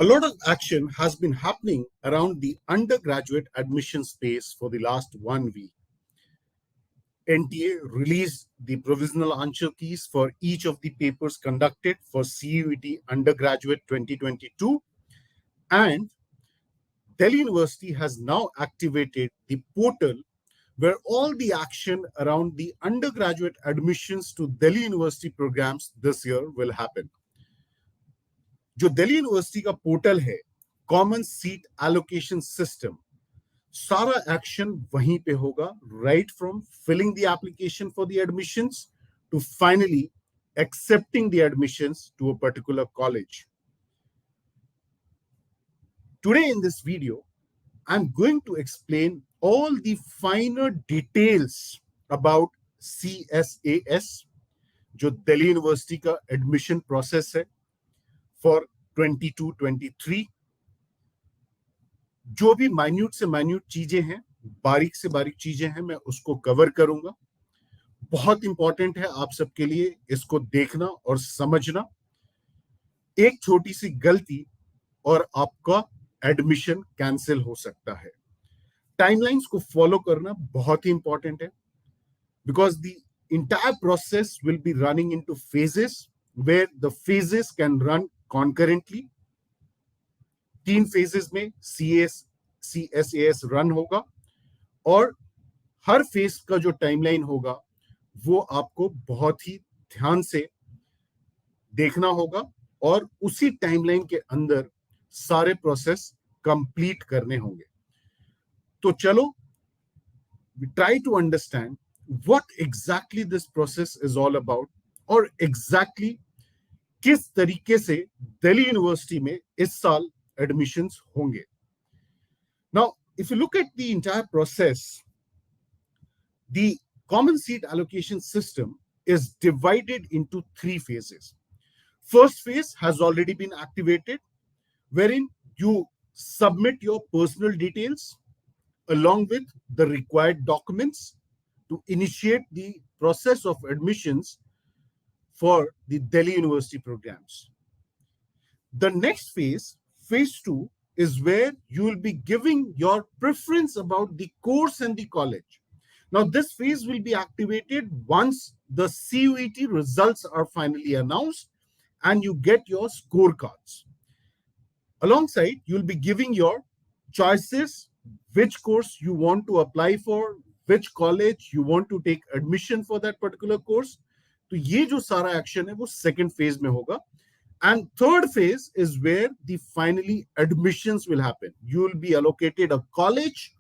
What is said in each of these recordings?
A lot of action has been happening around the undergraduate admission space for the last 1 week. NTA released the provisional answer keys for each of the papers conducted for CUET Undergraduate 2022, and Delhi University has now activated the portal where all the action around the undergraduate admissions to Delhi University programs this year will happen. जो Delhi university का portal है common seat allocation system, सारा action वहीं पे होगा, right from filling the application for the admissions to finally accepting the admissions to a particular college. Today in this video, I'm going to explain all the finer details about CSAS, जो Delhi university का admission process है for 22-23. जो भी minute से minute चीजें हैं, बारीक से बारीक चीजें हैं, मैं उसको कवर करूंगा. बहुत इंपॉर्टेंट है आप सबके लिए इसको देखना और समझना. एक छोटी सी गलती और आपका एडमिशन कैंसिल हो सकता है. टाइमलाइंस को फॉलो करना बहुत ही इंपॉर्टेंट है, because the entire process will be running into phases where the phases can run concurrently. 3 phases में CSAS रन होगा और हर फेज का जो टाइमलाइन होगा वो आपको बहुत ही ध्यान से देखना होगा और उसी टाइमलाइन के अंदर सारे प्रोसेस कंप्लीट करने होंगे. तो चलो, we try to understand what exactly this process is all about और exactly किस तरीके से दिल्ली यूनिवर्सिटी में इस साल एडमिशंस होंगे. Now, if you look at the entire process, the common seat allocation system is divided into 3 phases. First phase has already been activated, wherein you submit your personal details along with the required documents to initiate the process of admissions for the Delhi University programs. The next phase, phase 2, is where you will be giving your preference about the course and the college. Now, this phase will be activated once the CUET results are finally announced and you get your scorecards. Alongside, you'll be giving your choices, which course you want to apply for, which college you want to take admission for that particular course. तो ये जो सारा action है वो second phase में होगा. And third phase is where the finally admissions will happen. You will be allocated a college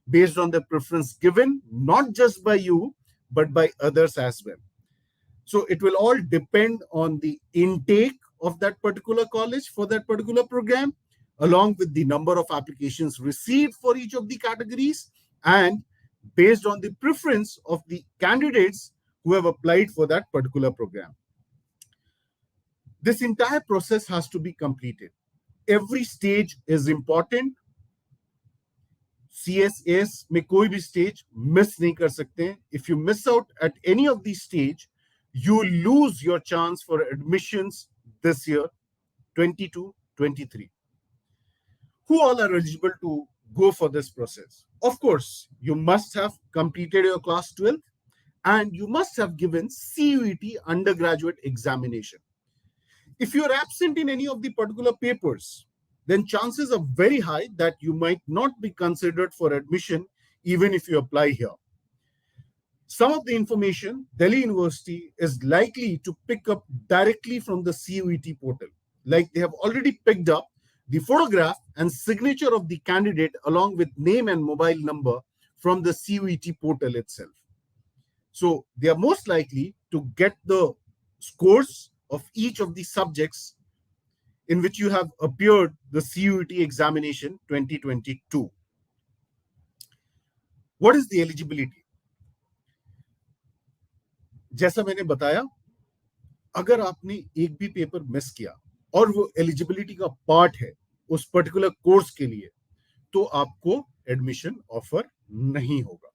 based on the preference given, not just by you, but by others as well. So it will all depend on the intake of that particular college for that particular program, along with the number of applications received for each of the categories, and based on the preference of the candidates who have applied for that particular program. This entire process has to be completed. Every stage is important. CSAS में कोई भी stage miss नहीं कर सकते. If you miss out at any of these stage, you lose your chance for admissions this year, 22-23. Who all are eligible to go for this process? Of course, you must have completed your class 12 and you must have given CUET undergraduate examination. If you are absent in any of the particular papers, then chances are very high that you might not be considered for admission even if you apply here. Some of the information Delhi University is likely to pick up directly from the CUET portal. Like they have already picked up the photograph and signature of the candidate along with name and mobile number from the CUET portal itself. So they are most likely to get the scores of each of the subjects in which you have appeared the CUET examination 2022. What is the eligibility? जैसा मैंने बताया, अगर आपने एक भी paper miss किया और वो एलिजिबिलिटी का पार्ट है उस पर्टिकुलर कोर्स के लिए, तो आपको एडमिशन ऑफर नहीं होगा.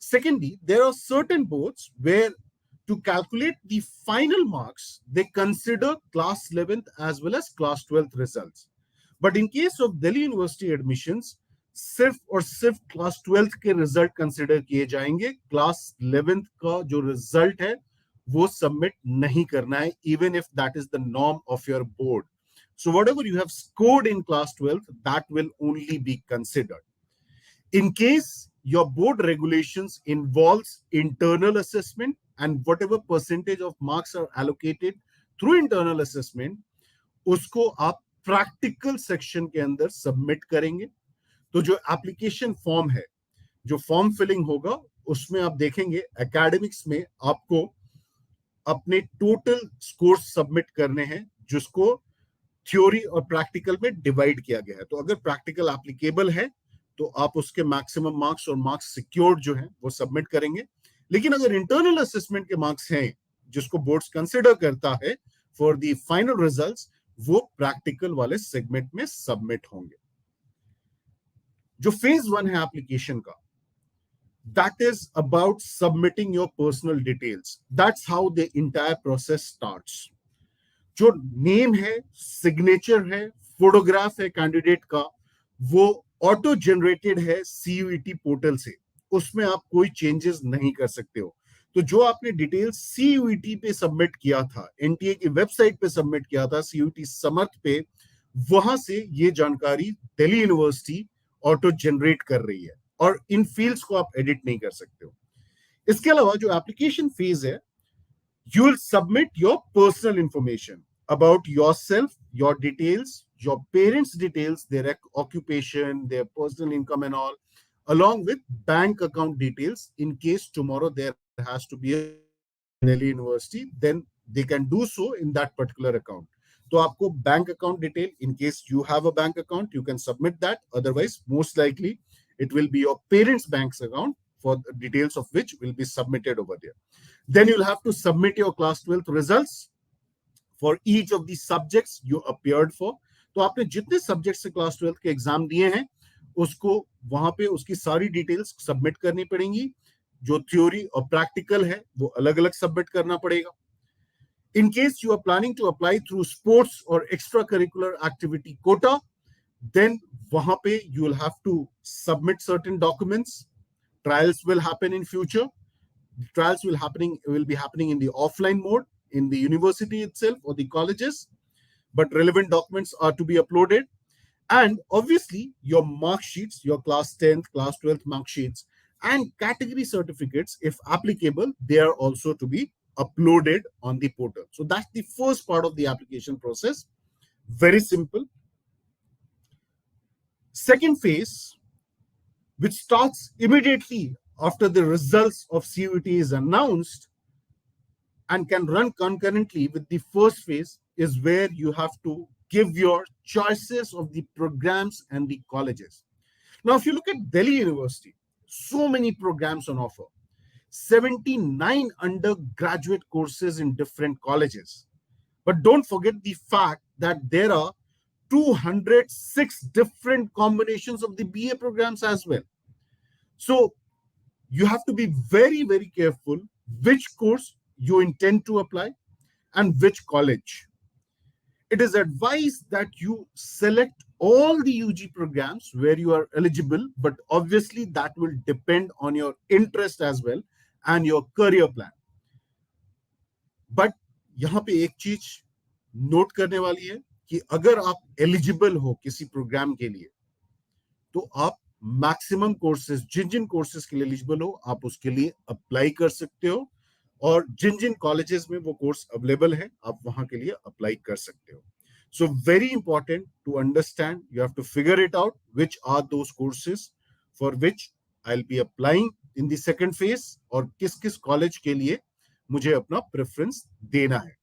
Secondly, there are certain boards where to calculate the final marks, they consider class 11th as well as class 12th results. But in case of Delhi university admissions सिर्फ और सिर्फ class 12th के result consider किए जाएंगे. Class 11th का जो result है वो सबमिट नहीं करना है, even if that is the norm of your board. So whatever you have scored in class 12th, that will only be considered. In case your board regulations involves internal assessment and whatever percentage of marks are allocated through internal assessment, उसको आप practical section के अंदर submit करेंगे. तो जो application form है, जो form filling होगा, उसमें आप देखेंगे एकेडमिक्स में आपको अपने टोटल स्कोर सबमिट करने हैं, जिसको थ्योरी और प्रैक्टिकल में डिवाइड किया गया है. तो अगर प्रैक्टिकल एप्लीकेबल है तो आप उसके मैक्सिमम मार्क्स और मार्क्स सिक्योर्ड जो है वो सबमिट करेंगे. लेकिन अगर इंटरनल असेसमेंट के मार्क्स हैं जिसको बोर्ड्स कंसिडर करता है फॉर द फाइनल रिजल्ट्स, वो प्रैक्टिकल वाले सेगमेंट में सबमिट होंगे. जो फेज 1 है एप्लीकेशन का, that is about submitting your personal details. That's how the entire process starts. जो नेम है, सिग्नेचर है, फोटोग्राफ है कैंडिडेट का, वो ऑटो जनरेटेड है सीयूईटी पोर्टल से. उसमें आप कोई चेंजेस नहीं कर सकते हो. तो जो आपने डिटेल सीयूईटी पे सबमिट किया था, एनटीए की वेबसाइट पे सबमिट किया था, सीयूईटी समर्थ पे, वहां से ये जानकारी दिल्ली यूनिवर्सिटी ऑटो जनरेट कर रही है और इन फील्ड्स को आप एडिट नहीं कर सकते हो. इसके अलावा जो एप्लीकेशन फेज है, you will submit your personal information about yourself, your details, your parents' details, their occupation, their personal income and all, along with bank account details. In case tomorrow there has to be a Delhi University, then they can do so in that particular account. तो आपको bank account detail, in case you have a bank account, you can submit that. Otherwise, most likely, it will be your parents' bank's account, for the details of which will be submitted over there. Then you'll have to submit your class 12th results for each of the subjects you appeared for. तो आपने जितने subject से class 12th के exam दिए हैं, उसको वहां पे उसकी सारी डिटेल्स सबमिट करनी पड़ेंगी. जो थ्योरी और प्रैक्टिकल है वो अलग अलग सबमिट करना पड़ेगा. In case you are planning to apply through sports or extracurricular activity quota, then wahan pe you will have to submit certain documents. Trials will happen in future. Trials will be happening in the offline mode in the university itself or the colleges, but relevant documents are to be uploaded. And obviously your mark sheets, your class 10th, class 12th mark sheets and category certificates, if applicable, they are also to be uploaded on the portal. So that's the first part of the application process. Very simple. Second phase, which starts immediately after the results of CUET is announced and can run concurrently with the first phase, is where you have to give your choices of the programs and the colleges. Now, if you look at Delhi University, so many programs on offer. 79 undergraduate courses in different colleges. But don't forget the fact that there are 206 different combinations of the BA programs as well. So you have to be very, very careful which course you intend to apply and which college. It is advised that you select all the UG programs where you are eligible, but obviously that will depend on your interest as well and your career plan. But यहाँ पे एक चीज note करने वाली है कि अगर आप एलिजिबल हो किसी प्रोग्राम के लिए, तो आप मैक्सिमम कोर्सेज, जिन जिन कोर्सेज के लिए एलिजिबल हो, आप उसके लिए अप्लाई कर सकते हो, और जिन जिन कॉलेजेस में वो कोर्स अवेलेबल है, आप वहां के लिए अप्लाई कर सकते हो. So very important to understand, you have to figure it out which are those courses for which I'll be applying in the second phase, और किस किस कॉलेज के लिए मुझे अपना प्रेफरेंस देना है.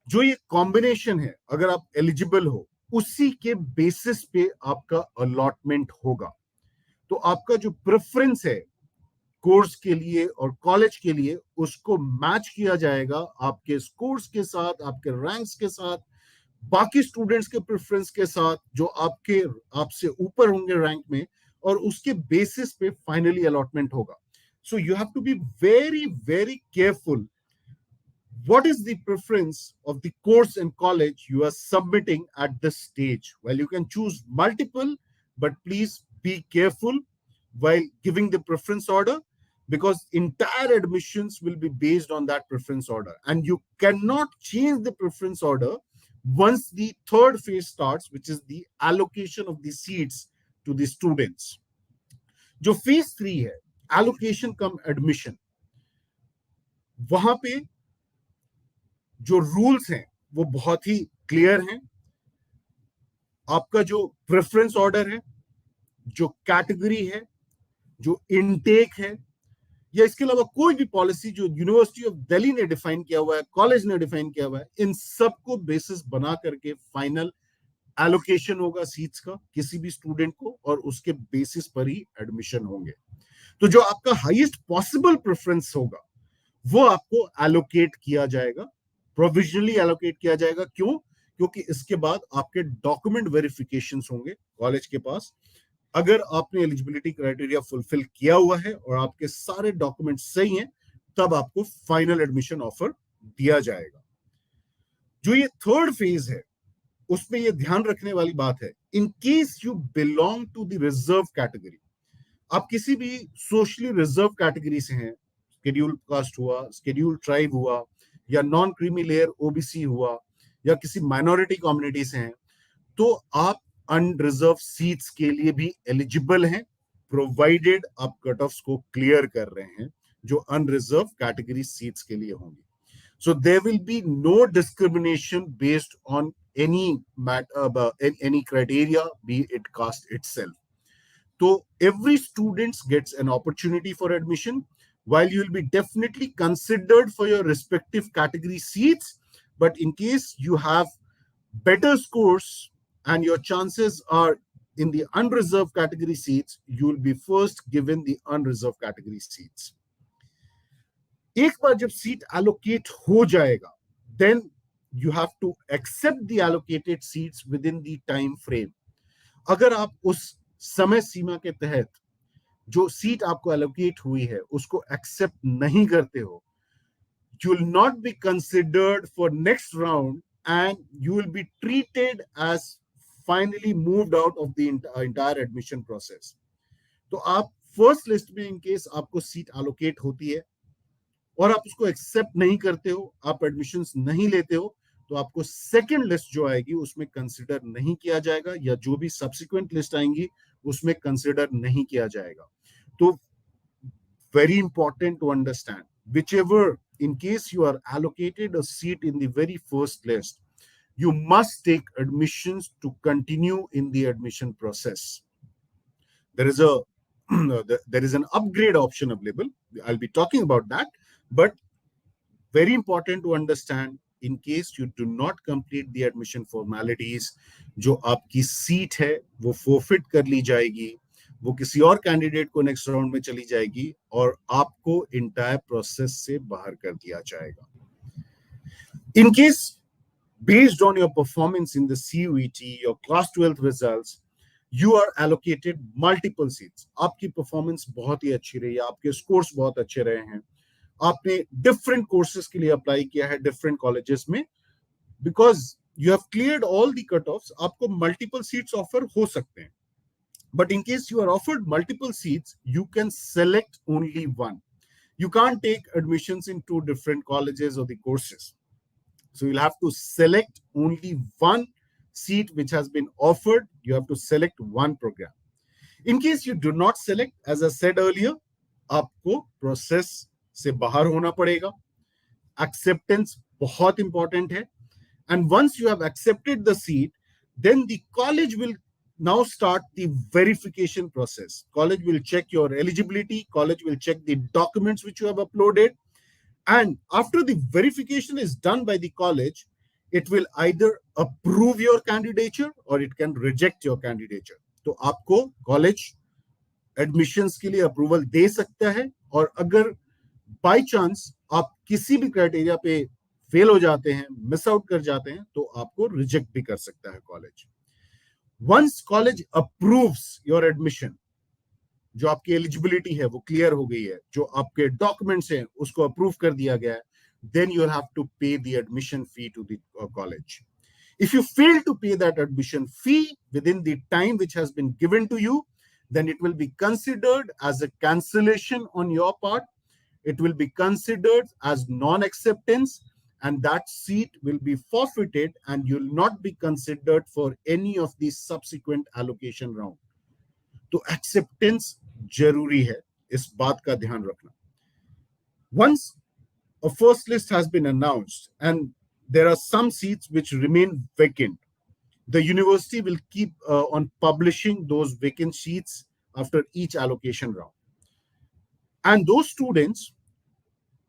जो ये कॉम्बिनेशन है, अगर आप एलिजिबल हो, उसी के बेसिस पे आपका अलॉटमेंट होगा. तो आपका जो प्रेफरेंस है कोर्स के लिए और कॉलेज के लिए, उसको मैच किया जाएगा आपके स्कोर्स के साथ, आपके रैंक्स के साथ, बाकी स्टूडेंट्स के प्रेफरेंस के साथ जो आपसे ऊपर होंगे रैंक में, और उसके बेसिस पे फाइनली अलॉटमेंट होगा. So you have to be very very careful what is the preference of the course and college you are submitting at this stage? Well, you can choose multiple, but please be careful while giving the preference order, because entire admissions will be based on that preference order, and you cannot change the preference order once the third phase starts, which is the allocation of the seats to the students. जो phase 3 है, allocation कम admission, वहां पे जो rules हैं वो बहुत ही clear हैं. आपका जो प्रेफरेंस ऑर्डर है, जो कैटेगरी है, जो इनटेक है, या इसके अलावा कोई भी पॉलिसी जो यूनिवर्सिटी ऑफ दिल्ली ने डिफाइन किया हुआ है, कॉलेज ने डिफाइन किया हुआ है, इन सबको बेसिस बना करके फाइनल एलोकेशन होगा सीट्स का किसी भी स्टूडेंट को, और उसके बेसिस पर ही एडमिशन होंगे. तो जो आपका हाईएस्ट पॉसिबल प्रेफरेंस होगा वो आपको एलोकेट किया जाएगा, प्रोविजनली एलोकेट किया जाएगा. क्यों? क्योंकि इसके बाद आपके डॉक्यूमेंट वेरिफिकेशंस होंगे कॉलेज के पास. अगर आपने एलिजिबिलिटी क्राइटेरिया फुलफिल किया हुआ है और आपके सारे डॉक्यूमेंट सही हैं, तब आपको फाइनल एडमिशन ऑफर दिया जाएगा. जो ये थर्ड फेज है, उसमें ये ध्यान रखने वाली बात है, in case you belong to the reserve category, आप किसी भी सोशली रिजर्व कैटेगरी से हैं, शेड्यूल कास्ट हुआ, शेड्यूल ट्राइब हुआ, या नॉन क्रीमी लेयर ओबीसी हुआ, या किसी माइनॉरिटी कम्युनिटी से हैं, तो आप अनरिजर्व सीट्स के लिए भी एलिजिबल हैं, प्रोवाइडेड आप कट ऑफ्स को क्लियर कर रहे हैं जो अनरिजर्व कैटेगरी सीट्स के लिए होंगी. So there will be no discrimination based on any criteria, be it caste itself. So every student gets an opportunity for admission, while you will be definitely considered for your respective category seats. But in case you have better scores and your chances are in the unreserved category seats, you will be first given the unreserved category seats. एक बार जब seat allocate हो जाएगा, then you have to accept the allocated seats within the time frame. अगर आप उस समय सीमा के तहत जो सीट आपको allocate हुई है उसको accept नहीं करते हो, you will not be considered for next round and you will be treated as finally moved out of the entire admission process. तो आप फर्स्ट लिस्ट में इन केस आपको सीट allocate होती है और आप उसको एक्सेप्ट नहीं करते हो, आप एडमिशंस नहीं लेते हो, तो आपको सेकंड लिस्ट जो आएगी उसमें कंसीडर नहीं किया जाएगा, या जो भी सब्सिक्वेंट लिस्ट आएंगी उसमें कंसीडर नहीं किया जाएगा. तो very important to understand, whichever in case you are allocated a seat in the very first list, you must take admissions to continue in the admission process. There is an upgrade option available. I'll be talking about that. But very important to understand, in case you do not complete the admission formalities, जो आपकी seat है वो forfeit कर ली जाएगी, वो किसी और candidate को नेक्स्ट राउंड में चली जाएगी और आपको इंटायर प्रोसेस से बाहर कर दिया जाएगा. In case based on your performance in the CUET, your class 12th results, you are allocated multiple seats. आपकी परफॉर्मेंस बहुत ही अच्छी रही है, आपके स्कोर्स बहुत अच्छे रहे हैं, आपने डिफरेंट कोर्सेज के लिए अप्लाई किया है डिफरेंट कॉलेजेस में, because you have cleared all the cut offs, आपको मल्टीपल सीट्स ऑफर हो सकते हैं. But in case you are offered multiple seats, you can select only one. You can't take admissions in two different colleges or the courses. So you'll have to select only one seat which has been offered. You have to select one program. In case you do not select, as I said earlier, आपको process से बाहर होना पड़ेगा. Acceptance बहुत important है. And once you have accepted the seat, then the college will now start the verification process. College will check your eligibility. College will check the documents which you have uploaded. And after the verification is done by the college, it will either approve your candidature or it can reject your candidature. तो आपको college admissions के लिए approval दे सकता है, और अगर by chance आप किसी भी criteria पे fail हो जाते हैं, miss out कर जाते हैं, तो आपको reject भी कर सकता है college. Once college approves your admission, जो आपकी एलिजिबिलिटी है वो क्लियर हो गई है, जो आपके डॉक्यूमेंट्स हैं उसको अप्रूव कर दिया गया है, then you'll have to pay the admission fee to the college. If you fail to pay that admission fee within the time which has been given to you, then it will be considered as a cancellation on your part. It will be considered as non-acceptance, and that seat will be forfeited and you'll not be considered for any of the subsequent allocation round. तो acceptance जरूरी है, इस बात का ध्यान रखना. Once a first list has been announced and there are some seats which remain vacant, the university will keep on publishing those vacant seats after each allocation round. And those students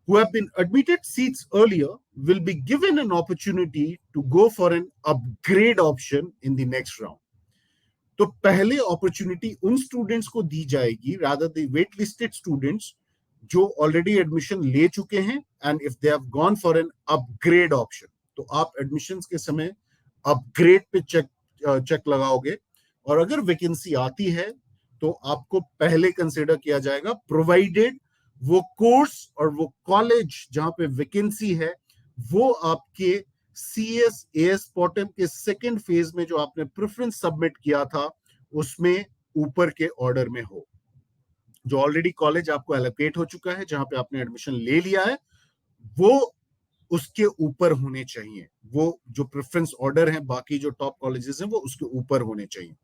who have been admitted seats earlier will be given an opportunity to go for an upgrade option in the next round. तो पहले opportunity उन students को दी जाएगी, rather the wait listed students जो already admission ले चुके हैं and if they have gone for an upgrade option. तो आप एडमिशंस के समय अपग्रेड पे चेक लगाओगे, और अगर वैकेंसी आती है तो आपको पहले कंसिडर किया जाएगा, प्रोवाइडेड वो कोर्स और वो कॉलेज जहां पे वैकेंसी है वो आपके CSAS पोर्टल के सेकेंड फेज में जो आपने प्रेफरेंस सबमिट किया था उसमें ऊपर के ऑर्डर में हो. जो ऑलरेडी कॉलेज आपको एलोकेट हो चुका है, जहां पे आपने एडमिशन ले लिया है, वो उसके ऊपर होने चाहिए. वो जो प्रेफरेंस ऑर्डर है बाकी जो टॉप कॉलेजेस हैं वो उसके ऊपर होने चाहिए.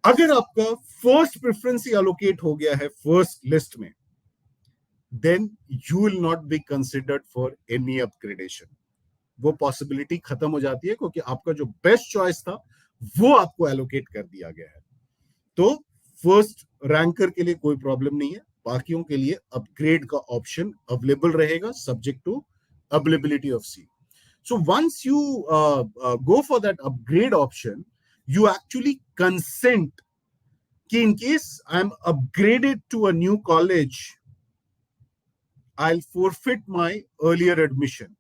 अगर आपका फर्स्ट प्रेफरेंस ही एलोकेट हो गया है फर्स्ट लिस्ट में, then you will not be considered for any upgradation. वो पॉसिबिलिटी खत्म हो जाती है क्योंकि आपका जो बेस्ट चॉइस था वो आपको एलोकेट कर दिया गया है. तो फर्स्ट रैंकर के लिए कोई प्रॉब्लम नहीं है, बाकियों के लिए अपग्रेड का ऑप्शन अवेलेबल रहेगा subject to availability of seat. So once you go for that upgrade option, you actually consent कि in case I'm upgraded to a new college, I'll forfeit my earlier admission.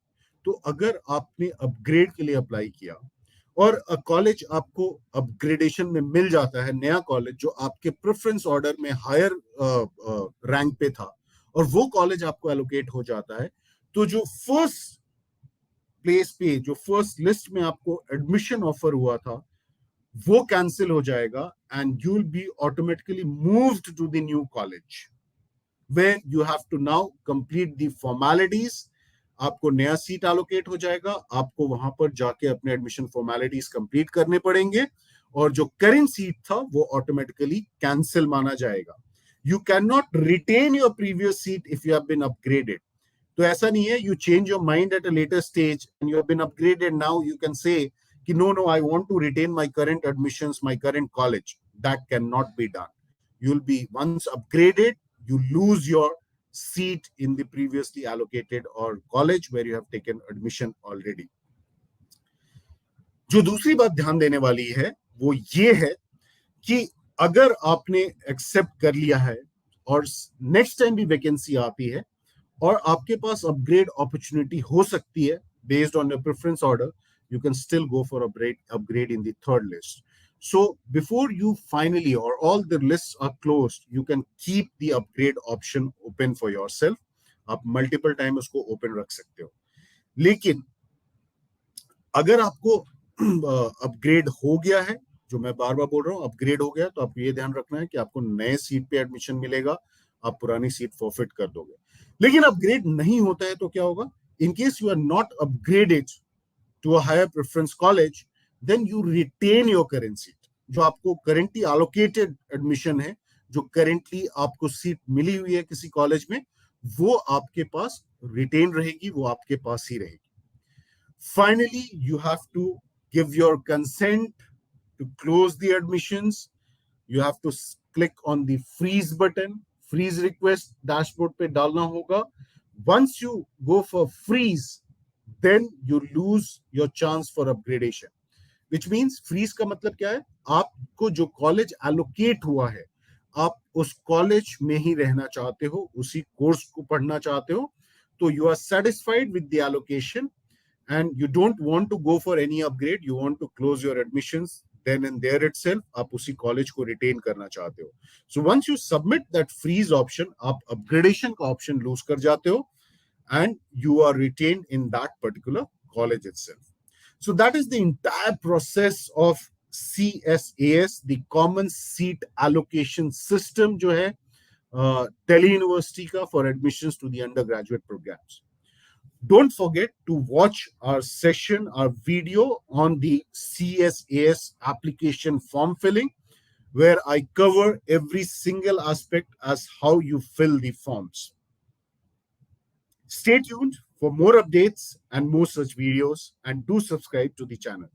तो अगर आपने upgrade के लिए apply किया और college आपको upgradation में मिल जाता है, नया कॉलेज जो आपके प्रेफरेंस ऑर्डर में हायर रैंक पे था, और वो कॉलेज आपको एलोकेट हो जाता है, तो जो फर्स्ट प्लेस पे, जो फर्स्ट लिस्ट में आपको एडमिशन ऑफर हुआ था, वो कैंसिल हो जाएगा and you will be automatically moved to the new college where you have to now complete the formalities. आपको नया सीट एलोकेट हो जाएगा, आपको वहां पर जाके अपने एडमिशन फॉर्मेलिटीज कंप्लीट करने पड़ेंगे, और जो करंट सीट था वो ऑटोमेटिकली कैंसिल माना जाएगा. You can not retain your previous seat if you have been upgraded. तो ऐसा नहीं है you change your mind at a later stage and you have been upgraded, now you can say कि no, I want to retain my current admissions, my current college. That cannot be done. You'll be, once upgraded, you lose your seat in the previously allocated or college where you have taken admission already. जो दूसरी बात ध्यान देने वाली है वो ये है कि अगर आपने एक्सेप्ट कर लिया है और नेक्स्ट टाइम भी वैकेंसी आती है और आपके पास अपग्रेड अपॉर्चुनिटी हो सकती है based on your preference order, you can still go for upgrade in the third list. So before you finally, or all the lists are closed, you can keep the upgrade option open for yourself. आप multiple time उसको open रख सकते हो. लेकिन अगर आपको upgrade हो गया है, जो मैं बार बार बोल रहा हूँ, अपग्रेड हो गया, तो आपको ये ध्यान रखना है कि आपको नए सीट पे एडमिशन मिलेगा, आप पुरानी सीट फॉरफिट कर दोगे. लेकिन अपग्रेड नहीं होता है तो क्या होगा? In case you are not upgraded to a higher preference college, then you retain your current seat. जो आपको currently allocated admission है, जो currently आपको सीट मिली हुई है किसी कॉलेज में, वो आपके पास retain रहेगी, वो आपके पास ही रहेगी. Finally, you have to give your consent to close the admissions. You have to click on the freeze button. Freeze request dashboard पे डालना होगा. Once you go for freeze, then you lose your chance for upgradation, which means freeze का मतलब क्या है? आपको जो college allocate हुआ है, आप उस कॉलेज में ही रहना चाहते हो, उसी कोर्स को पढ़ना चाहते हो, तो you are satisfied with the allocation and you don't want to go for any upgrade, you want to close your admissions then and there itself, आप उसी कॉलेज को retain करना चाहते हो. So once you submit that freeze option, आप upgradation का option lose कर जाते हो and you are retained in that particular college itself. So that is the entire process of CSAS, the Common Seat Allocation System जो है Delhi University का for admissions to the undergraduate programs. Don't forget to watch our session, our video on the CSAS application form filling, where I cover every single aspect as how you fill the forms. Stay tuned for more updates and more such videos, and do subscribe to the channel.